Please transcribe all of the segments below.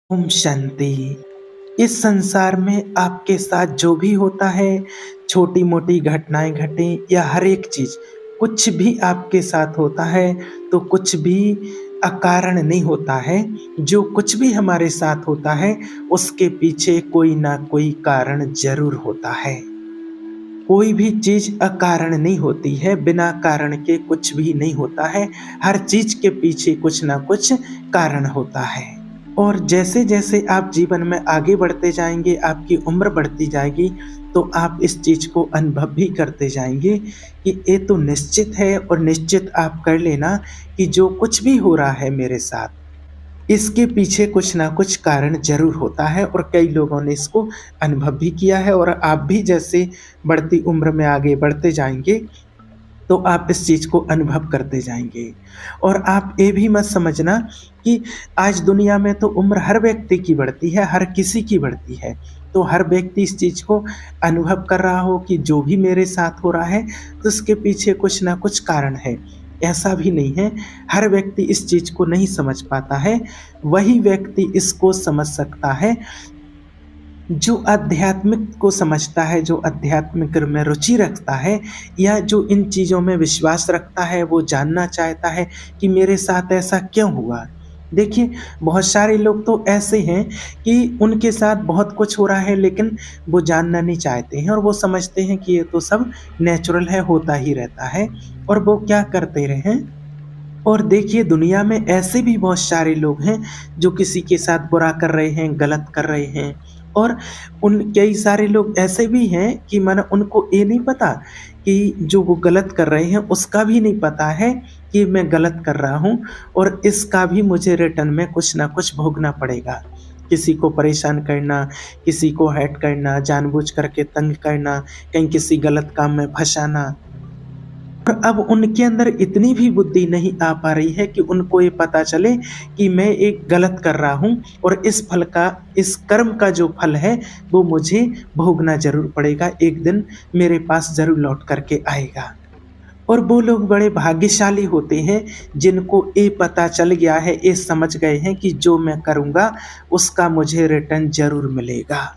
ओम शांति। इस संसार में आपके साथ जो भी होता है, छोटी-मोटी घटनाएँ घटें या हर एक चीज़, कुछ भी आपके साथ होता है, तो कुछ भी अकारण नहीं होता है। जो कुछ भी हमारे साथ होता है, उसके पीछे कोई ना कोई कारण ज़रूर होता है। कोई भी चीज़ अकारण नहीं होती है, बिना कारण के कुछ भी नहीं होता है। हर चीज़ के पीछे कुछ ना कुछ कारण होता है। और जैसे-जैसे आप जीवन में आगे बढ़ते जाएँगे, आपकी उम्र बढ़ती जाएगी, तो आप इस चीज़ को अनुभव भी करते जाएँगे कि ये तो निश्चित है और निश्चित आप कर लेना कि जो कुछ भी हो रहा है मेरे साथ, इसके पीछे कुछ ना कुछ कारण ज़रूर होता है और कई लोगों ने इसको अनुभव भी किया है और आप भी जैसे बढ़ती उम्र में आगे बढ़ते जाएँगे, तो आप इस चीज़ को अनुभव करते जाएँगे। और आप ये भी मत समझना कि आज दुनिया में तो उम्र हर व्यक्ति की बढ़ती है, हर किसी की बढ़ती है। तो हर व्यक्ति इस चीज़ को अनुभव कर रहा हो कि जो भी मेरे साथ हो रहा है, तो उसके पीछे कुछ ना कुछ कारण है। ऐसा भी नहीं है, हर व्यक्ति इस चीज़ को नहीं समझ पाता है। वही व्यक्ति इसको समझ सकता है जो आध्यात्मिक को समझता है, जो आध्यात्मिक में रुचि रखता है या जो इन चीज़ों में विश्वास रखता है, वो जानना चाहता है कि मेरे साथ ऐसा क्यों हुआ? देखिए, बहुत सारे लोग तो ऐसे हैं कि उनके साथ बहुत कुछ हो रहा है लेकिन वो जानना नहीं चाहते हैं और वो समझते हैं कि ये तो सब नेचुरल है, होता ही रहता है और वो क्या करते रहें। और देखिए दुनिया में ऐसे भी बहुत सारे लोग हैं जो किसी के साथ बुरा कर रहे हैं, गलत कर रहे हैं और उन कई सारे लोग ऐसे भी हैं कि मानो उनको ये नहीं पता कि जो वो गलत कर रहे हैं उसका भी नहीं पता है कि मैं गलत कर रहा हूँ और इसका भी मुझे रिटर्न में कुछ ना कुछ भोगना पड़ेगा। किसी को परेशान करना, किसी को हर्ट करना, जानबूझ करके तंग करना, कहीं किसी गलत काम में फँसाना। और अब उनके अंदर इतनी भी बुद्धि नहीं आ पा रही है कि उनको ये पता चले कि मैं एक गलत कर रहा हूँ और इस कर्म का जो फल है वो मुझे भोगना ज़रूर पड़ेगा, एक दिन मेरे पास ज़रूर लौट कर के आएगा। और वो लोग बड़े भाग्यशाली होते हैं जिनको ये पता चल गया है, ये समझ गए हैं कि जो मैं करूँगा उसका मुझे रिटर्न ज़रूर मिलेगा।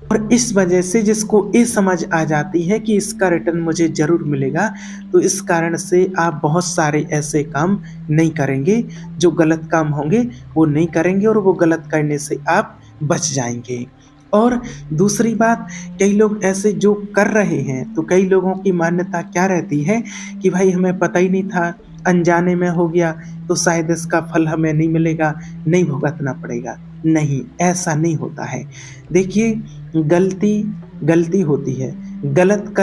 और इस वजह से जिसको ये समझ आ जाती है कि इसका रिटर्न मुझे ज़रूर मिलेगा, तो इस कारण से आप बहुत सारे ऐसे काम नहीं करेंगे, जो गलत काम होंगे वो नहीं करेंगे और वो गलत करने से आप बच जाएँगे। और दूसरी बात, कई लोग ऐसे जो कर रहे हैं, तो कई लोगों की मान्यता क्या रहती है कि भाई हमें पता ही नहीं था, अनजाने में हो गया, तो शायद इसका फल हमें नहीं मिलेगा, नहीं भुगतना पड़ेगा। नहीं, ऐसा नहीं होता है। देखिए गलती, गलती होती है। गलत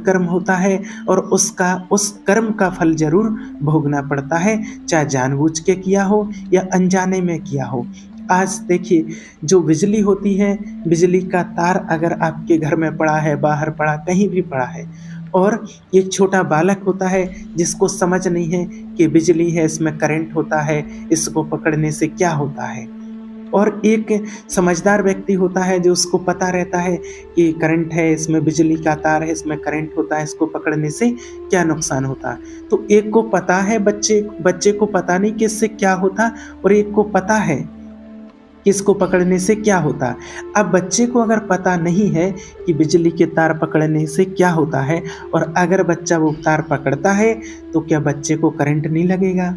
कर्म होता है और उस कर्म का फल ज़रूर भोगना पड़ता है, चाहे जानबूझ के किया हो या अनजाने में किया हो। आज देखिए जो बिजली होती है, बिजली का तार अगर आपके घर में पड़ा है, बाहर पड़ा, कहीं भी पड़ा है और एक छोटा बालक होता है जिसको समझ नहीं है कि बिजली है, इसमें करंट होता है, इसको पकड़ने से क्या होता है। और एक समझदार व्यक्ति होता है जो उसको पता रहता है कि करंट है, इसमें बिजली का तार है, इसमें करंट होता है, इसको पकड़ने से क्या नुकसान होता। तो एक को पता है, बच्चे बच्चे को पता नहीं कि इससे क्या होता और एक को पता है कि इसको पकड़ने से क्या होता। अब बच्चे को अगर पता नहीं है कि बिजली के तार पकड़ने से क्या होता है और अगर बच्चा वो तार पकड़ता है, तो क्या बच्चे को करंट नहीं लगेगा?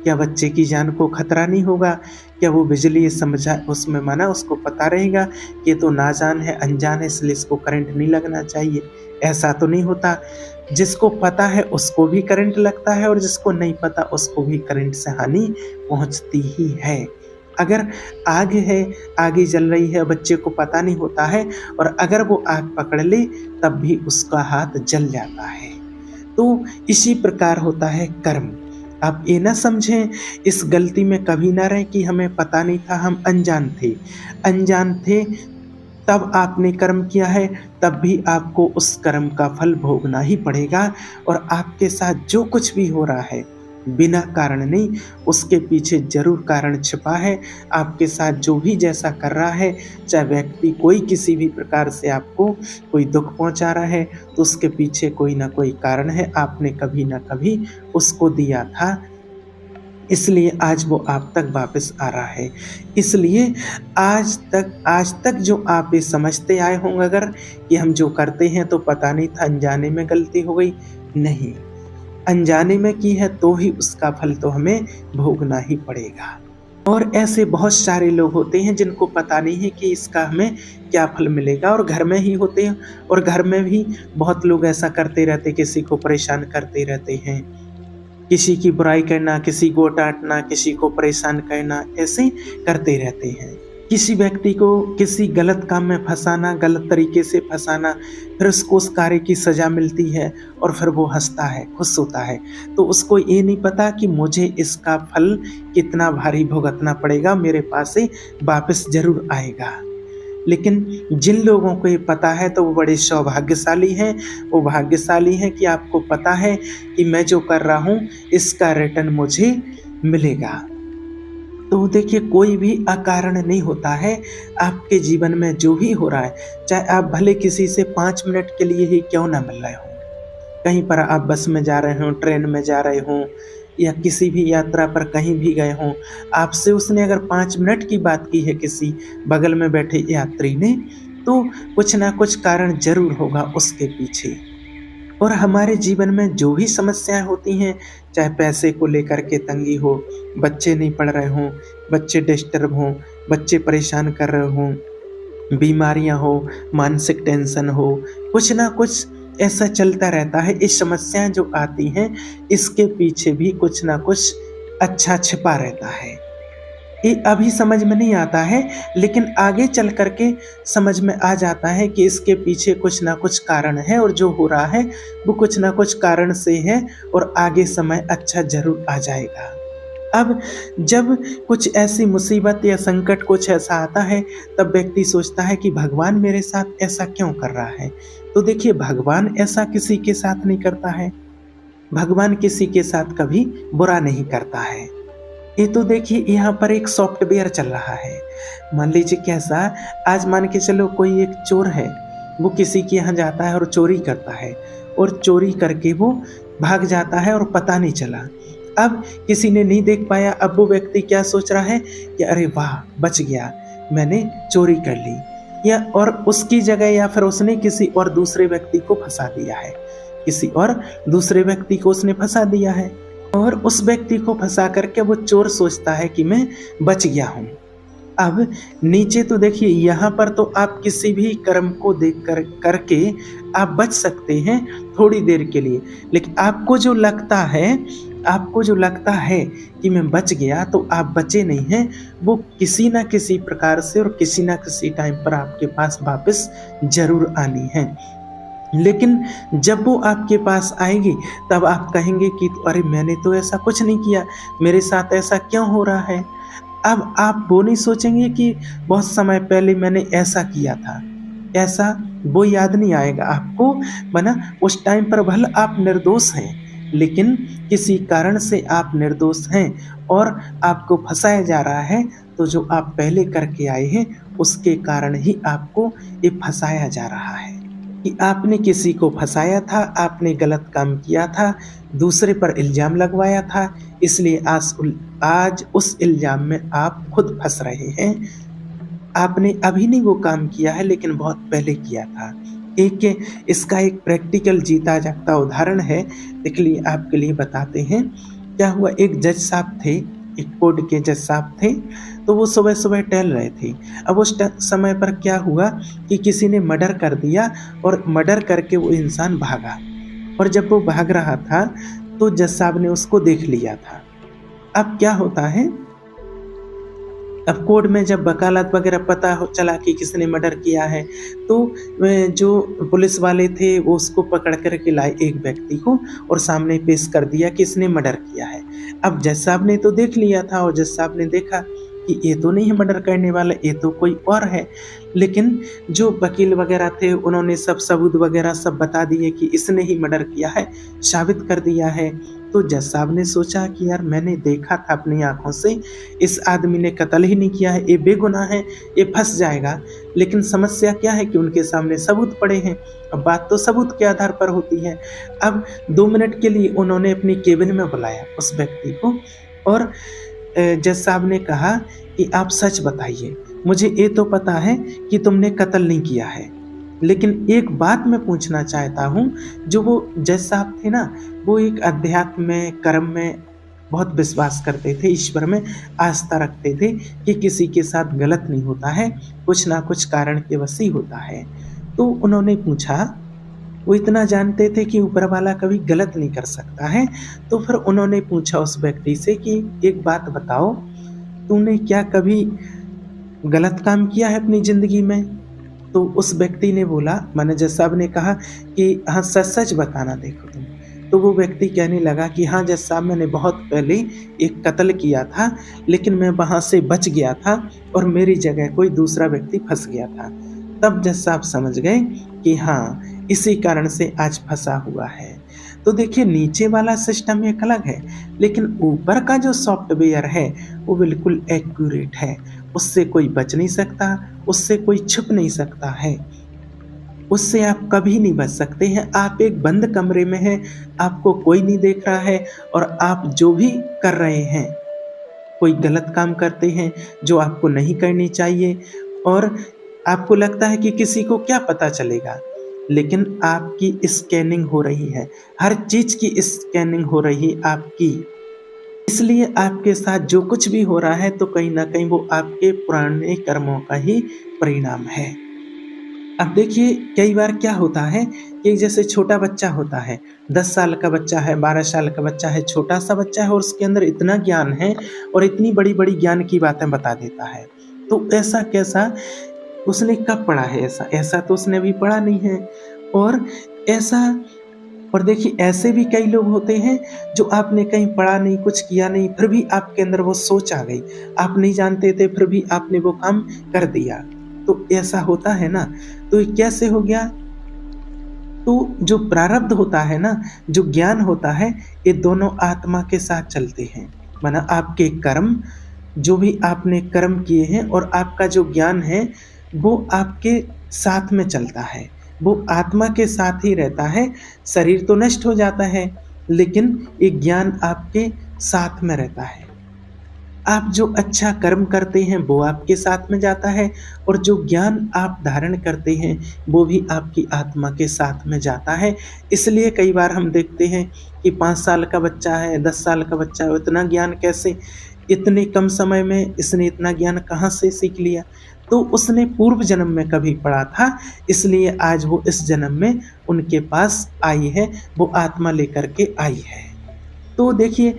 क्या बच्चे की जान को खतरा नहीं होगा? क्या वो बिजली समझा उसमें माना उसको पता रहेगा कि ये तो नाजान है, अनजान है इसलिए इसको करंट नहीं लगना चाहिए? ऐसा तो नहीं होता। जिसको पता है उसको भी करंट लगता है और जिसको नहीं पता उसको भी करंट से हानि पहुँचती ही है। अगर आग है, आगे जल रही है, बच्चे को पता नहीं होता है और अगर वो आग पकड़ ले तब भी उसका हाथ जल जाता है। तो इसी प्रकार होता है कर्म। आप ये ना समझें, इस गलती में कभी ना रहें कि हमें पता नहीं था, हम अनजान थे। अनजान थे तब आपने कर्म किया है, तब भी आपको उस कर्म का फल भोगना ही पड़ेगा और आपके साथ जो कुछ भी हो रहा है, बिना कारण नहीं, उसके पीछे ज़रूर कारण छिपा है। आपके साथ जो भी जैसा कर रहा है, चाहे व्यक्ति कोई किसी भी प्रकार से आपको कोई दुःख पहुँचा रहा है, तो उसके पीछे कोई ना कोई कारण है, आपने कभी ना कभी उसको दिया था। इसलिए आज वो आप तक वापस आ रहा है। इसलिए आज तक जो आप ये समझते आए होंगे अगर कि हम जो करते हैं तो पता नहीं था, अनजाने में गलती हो गई, नहीं, अनजाने में की है तो ही उसका फल तो हमें भोगना ही पड़ेगा। और ऐसे बहुत सारे लोग होते हैं जिनको पता नहीं है कि इसका हमें क्या फल मिलेगा, और घर में ही होते हैं, और घर में भी बहुत लोग ऐसा करते रहते, किसी को परेशान करते रहते हैं, किसी की बुराई करना, किसी को डाँटना, किसी को परेशान करना, ऐसे करते रहते हैं। किसी व्यक्ति को किसी गलत काम में फँसाना, गलत तरीके से फँसाना, फिर उसको उस कार्य की सज़ा मिलती है और फिर वो हँसता है, खुश होता है। तो उसको ये नहीं पता कि मुझे इसका फल कितना भारी भुगतना पड़ेगा, मेरे पास से वापस ज़रूर आएगा। लेकिन जिन लोगों को ये पता है तो वो बड़े सौभाग्यशाली हैं। वो भाग्यशाली हैं कि आपको पता है कि मैं जो कर रहा हूँ इसका रिटर्न मुझे मिलेगा। तो देखिए, कोई भी अकारण नहीं होता है। आपके जीवन में जो भी हो रहा है, चाहे आप भले किसी से 5 मिनट के लिए ही क्यों ना मिल रहे हों, कहीं पर आप बस में जा रहे हों, ट्रेन में जा रहे हों या किसी भी यात्रा पर कहीं भी गए हों, आपसे उसने अगर 5 मिनट की बात की है किसी बगल में बैठे यात्री ने, तो कुछ ना कुछ कारण ज़रूर होगा उसके पीछे। और हमारे जीवन में जो भी समस्याएँ होती हैं, चाहे पैसे को लेकर के तंगी हो, बच्चे नहीं पढ़ रहे हों, बच्चे डिस्टर्ब हों, बच्चे परेशान कर रहे हों, बीमारियाँ हो, मानसिक टेंशन हो, कुछ ना कुछ ऐसा चलता रहता है। ये समस्याएँ जो आती हैं, इसके पीछे भी कुछ ना कुछ अच्छा छिपा रहता है। ये अभी समझ में नहीं आता है, लेकिन आगे चल कर के समझ में आ जाता है कि इसके पीछे कुछ ना कुछ कारण है, और जो हो रहा है वो कुछ ना कुछ कारण से है, और आगे समय अच्छा ज़रूर आ जाएगा। अब जब कुछ ऐसी मुसीबत या संकट कुछ ऐसा आता है, तब व्यक्ति सोचता है कि भगवान मेरे साथ ऐसा क्यों कर रहा है? तो देखिए, भगवान ऐसा किसी के साथ नहीं करता है। भगवान किसी के साथ कभी बुरा नहीं करता है। ये तो देखिए, यहाँ पर एक सॉफ्टवेयर चल रहा है। मान लीजिए कैसा, आज मान के चलो कोई एक चोर है, वो किसी के यहाँ जाता है और चोरी करता है, और चोरी करके वो भाग जाता है और पता नहीं चला। अब किसी ने नहीं देख पाया। अब वो व्यक्ति क्या सोच रहा है कि अरे वाह, बच गया, मैंने चोरी कर ली, या और उसकी जगह या फिर उसने किसी और दूसरे व्यक्ति को फंसा दिया है, किसी और दूसरे व्यक्ति को उसने फंसा दिया है, और उस व्यक्ति को फंसा करके वो चोर सोचता है कि मैं बच गया हूँ। अब नीचे तो देखिए, यहाँ पर तो आप किसी भी कर्म को देख कर करके आप बच सकते हैं थोड़ी देर के लिए, लेकिन आपको जो लगता है कि मैं बच गया, तो आप बचे नहीं हैं। वो किसी ना किसी प्रकार से और किसी ना किसी टाइम पर आपके पास वापस ज़रूर आनी है। लेकिन जब वो आपके पास आएगी, तब आप कहेंगे कि अरे मैंने तो ऐसा कुछ नहीं किया, मेरे साथ ऐसा क्यों हो रहा है? अब आप वो नहीं सोचेंगे कि बहुत समय पहले मैंने ऐसा किया था, ऐसा वो याद नहीं आएगा आपको। वरना उस टाइम पर भले आप निर्दोष हैं, लेकिन किसी कारण से आप निर्दोष हैं और आपको फंसाया जा रहा है, तो जो आप पहले करके आए हैं उसके कारण ही आपको ये फंसाया जा रहा है। कि आपने किसी को फंसाया था, आपने गलत काम किया था, दूसरे पर इल्ज़ाम लगवाया था, इसलिए आज उस इल्ज़ाम में आप खुद फंस रहे हैं। आपने अभी नहीं वो काम किया है, लेकिन बहुत पहले किया था। इसका एक प्रैक्टिकल जीता जागता उदाहरण है, इसलिए आपके लिए बताते हैं। क्या हुआ, एक जज साहब थे, एक कोर्ट के जज साहब थे, तो वो सुबह-सुबह टहल रहे थे। अब उस समय पर क्या हुआ कि किसी ने मर्डर कर दिया, और मर्डर करके वो इंसान भागा, और जब वो भाग रहा था तो जज साहब ने उसको देख लिया था। अब क्या होता है, अब कोर्ट में जब वकालत वगैरह पता चला कि किसने मर्डर किया है, तो जो पुलिस वाले थे वो उसको पकड़ कर के लाए एक व्यक्ति को, और सामने पेश कर दिया कि इसने मर्डर किया है। अब जज साहब ने तो देख लिया था, और जज साहब ने देखा कि ये तो नहीं है मर्डर करने वाला, ये तो कोई और है। लेकिन जो वकील वगैरह थे उन्होंने सब सबूत वगैरह सब बता दिए कि इसने ही मर्डर किया है, साबित कर दिया है। तो जज साहब ने सोचा कि यार, मैंने देखा था अपनी आंखों से, इस आदमी ने कत्ल ही नहीं किया है, ये बेगुनाह है, ये फंस जाएगा। लेकिन समस्या क्या है कि उनके सामने सबूत पड़े हैं। अब बात तो सबूत के आधार पर होती है। अब 2 मिनट के लिए उन्होंने अपनी केबिन में बुलाया उस व्यक्ति को, और जज साहब ने कहा कि आप सच बताइए, मुझे ये तो पता है कि तुमने कत्ल नहीं किया है, लेकिन एक बात मैं पूछना चाहता हूँ। जो वो जज साहब थे ना, वो एक अध्यात्म में, कर्म में बहुत विश्वास करते थे, ईश्वर में आस्था रखते थे कि किसी के साथ गलत नहीं होता है, कुछ ना कुछ कारण के वश ही होता है। तो उन्होंने पूछा, वो इतना जानते थे कि ऊपर वाला कभी गलत नहीं कर सकता है। तो फिर उन्होंने पूछा उस व्यक्ति से कि एक बात बताओ, तूने क्या कभी गलत काम किया है अपनी ज़िंदगी में? तो उस व्यक्ति ने बोला, माने जज साहब ने कहा कि हाँ, सच-सच बताना देखो तुम। तो वो व्यक्ति कहने लगा कि हाँ जज साहब, मैंने बहुत पहले एक कत्ल किया था, लेकिन मैं वहाँ से बच गया था और मेरी जगह कोई दूसरा व्यक्ति फँस गया था। तब जज साहब समझ गए कि हाँ, इसी कारण से आज फँसा हुआ है। तो देखिए, नीचे वाला सिस्टम एक अलग है, लेकिन ऊपर का जो सॉफ्टवेयर है वो बिल्कुल एक्यूरेट है। उससे कोई बच नहीं सकता, उससे कोई छुप नहीं सकता है, उससे आप कभी नहीं बच सकते हैं। आप एक बंद कमरे में हैं, आपको कोई नहीं देख रहा है और आप जो भी कर रहे हैं, कोई गलत काम करते हैं जो आपको नहीं करनी चाहिए, और आपको लगता है कि किसी को क्या पता चलेगा, लेकिन आपकी स्कैनिंग हो रही है, हर चीज़ की स्कैनिंग हो रही है आपकी। इसलिए आपके साथ जो कुछ भी हो रहा है तो कहीं न कहीं वो आपके पुराने कर्मों का ही परिणाम है। अब देखिए, कई बार क्या होता है कि जैसे छोटा बच्चा होता है, 10 साल का बच्चा है, 12 साल का बच्चा है, छोटा-सा बच्चा है और उसके अंदर इतना ज्ञान है और इतनी बड़ी-बड़ी ज्ञान की बातें बता देता है। तो ऐसा कैसा? उसने कब पढ़ा है ऐसा? ऐसा तो उसने अभी पढ़ा नहीं है। और ऐसा और देखिए, ऐसे भी कई लोग होते हैं जो आपने कहीं पढ़ा नहीं, कुछ किया नहीं, फिर भी आपके अंदर वो सोच आ गई। आप नहीं जानते थे, फिर भी आपने वो काम कर दिया। तो ऐसा होता है ना, तो ये कैसे हो गया? तो जो प्रारब्ध होता है ना, जो ज्ञान होता है, ये दोनों आत्मा के साथ चलते हैं। माना आपके कर्म, जो भी आपने कर्म किए हैं और आपका जो ज्ञान है, वो आपके साथ में चलता है, वो आत्मा के साथ ही रहता है। शरीर तो नष्ट हो जाता है, लेकिन ये ज्ञान आपके साथ में रहता है। आप जो अच्छा कर्म करते हैं वो आपके साथ में जाता है, और जो ज्ञान आप धारण करते हैं वो भी आपकी आत्मा के साथ में जाता है। इसलिए कई बार हम देखते हैं कि 5 साल का बच्चा है, 10 साल का बच्चा है, इतना ज्ञान कैसे? इतने कम समय में इसने इतना ज्ञान कहाँ से सीख लिया? तो उसने पूर्व जन्म में कभी पढ़ा था, इसलिए आज वो इस जन्म में उनके पास आई है, वो आत्मा लेकर के आई है। तो देखिए,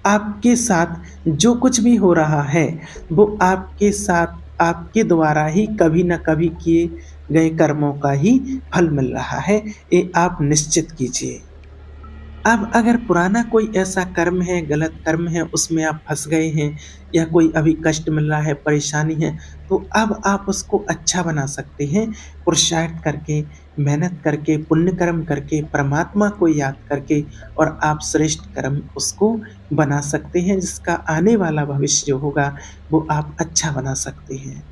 आपके साथ जो कुछ भी हो रहा है, वो आपके साथ आपके द्वारा ही कभी न कभी किए गए कर्मों का ही फल मिल रहा है, ये आप निश्चित कीजिए। अब अगर पुराना कोई ऐसा कर्म है, गलत कर्म है, उसमें आप फँस गए हैं या कोई अभी कष्ट मिल रहा है, परेशानी है, तो अब आप उसको अच्छा बना सकते हैं, पुरुषार्थ करके, मेहनत करके, पुण्य कर्म करके, परमात्मा को याद करके, और आप श्रेष्ठ कर्म उसको बना सकते हैं, जिसका आने वाला भविष्य जो होगा, वो आप अच्छा बना सकते हैं।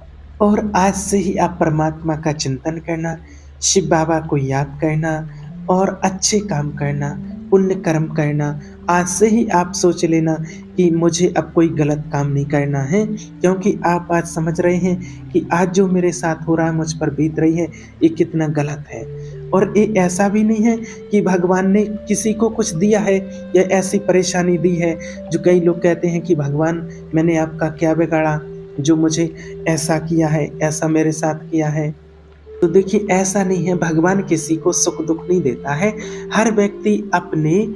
और आज से ही आप परमात्मा का चिंतन करना, शिव बाबा को याद करना और अच्छे काम करना, पुण्य कर्म करना। आज से ही आप सोच लेना कि मुझे अब कोई गलत काम नहीं करना है, क्योंकि आप आज समझ रहे हैं कि आज जो मेरे साथ हो रहा है, मुझ पर बीत रही है, ये कितना गलत है। और ये ऐसा भी नहीं है कि भगवान ने किसी को कुछ दिया है या ऐसी परेशानी दी है, जो कई लोग कहते हैं कि भगवान, मैंने आपका क्या बिगाड़ा जो मुझे ऐसा किया है, ऐसा मेरे साथ किया है। तो देखिए, ऐसा नहीं है, भगवान किसी को सुख दुख नहीं देता है। हर व्यक्ति अपने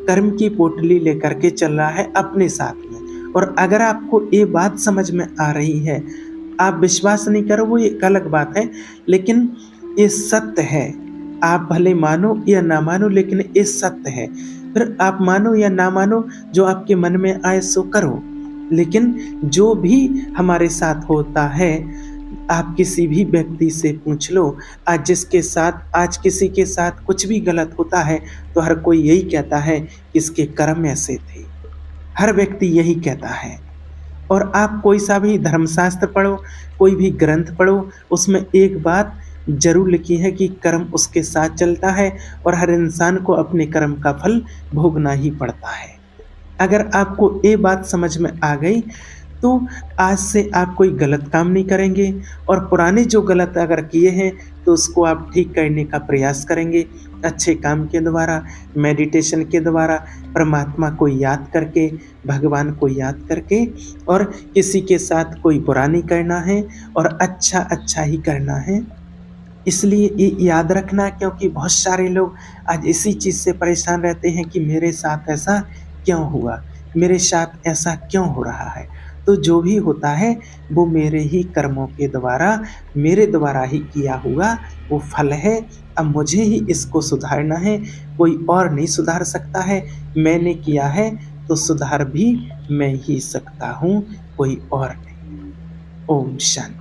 कर्म की पोटली लेकर के चल रहा है अपने साथ में। और अगर आपको ये बात समझ में आ रही है, आप विश्वास नहीं करो वो एक अलग बात है, लेकिन ये सत्य है। आप भले मानो या ना मानो, लेकिन ये सत्य है। फिर आप मानो या ना मानो, जो आपके मन में आए सो करो। लेकिन जो भी हमारे साथ होता है, आप किसी भी व्यक्ति से पूछ लो, आज किसी के साथ कुछ भी गलत होता है तो हर कोई यही कहता है कि इसके कर्म ऐसे थे। हर व्यक्ति यही कहता है। और आप कोई सा भी धर्मशास्त्र पढ़ो, कोई भी ग्रंथ पढ़ो, उसमें एक बात ज़रूर लिखी है कि कर्म उसके साथ चलता है और हर इंसान को अपने कर्म का फल भोगना ही पड़ता है। अगर आपको ये बात समझ में आ गई, तो आज से आप कोई गलत काम नहीं करेंगे और पुराने जो गलत अगर किए हैं, तो उसको आप ठीक करने का प्रयास करेंगे। अच्छे काम के द्वारा, मेडिटेशन के द्वारा, परमात्मा को याद करके, भगवान को याद करके और किसी के साथ कोई बुरा नहीं करना है और अच्छा-अच्छा ही करना है। इसलिए ये याद रखना, क्योंकि बहुत सारे लोग आज इसी चीज़ से परेशान रहते हैं कि मेरे साथ ऐसा क्यों हुआ? मेरे साथ ऐसा क्यों हो रहा है? तो जो भी होता है वो मेरे ही कर्मों के द्वारा, मेरे द्वारा ही किया हुआ वो फल है। अब मुझे ही इसको सुधारना है, कोई और नहीं सुधार सकता है। मैंने किया है तो सुधार भी मैं ही सकता हूँ, कोई और नहीं। ओम शांति।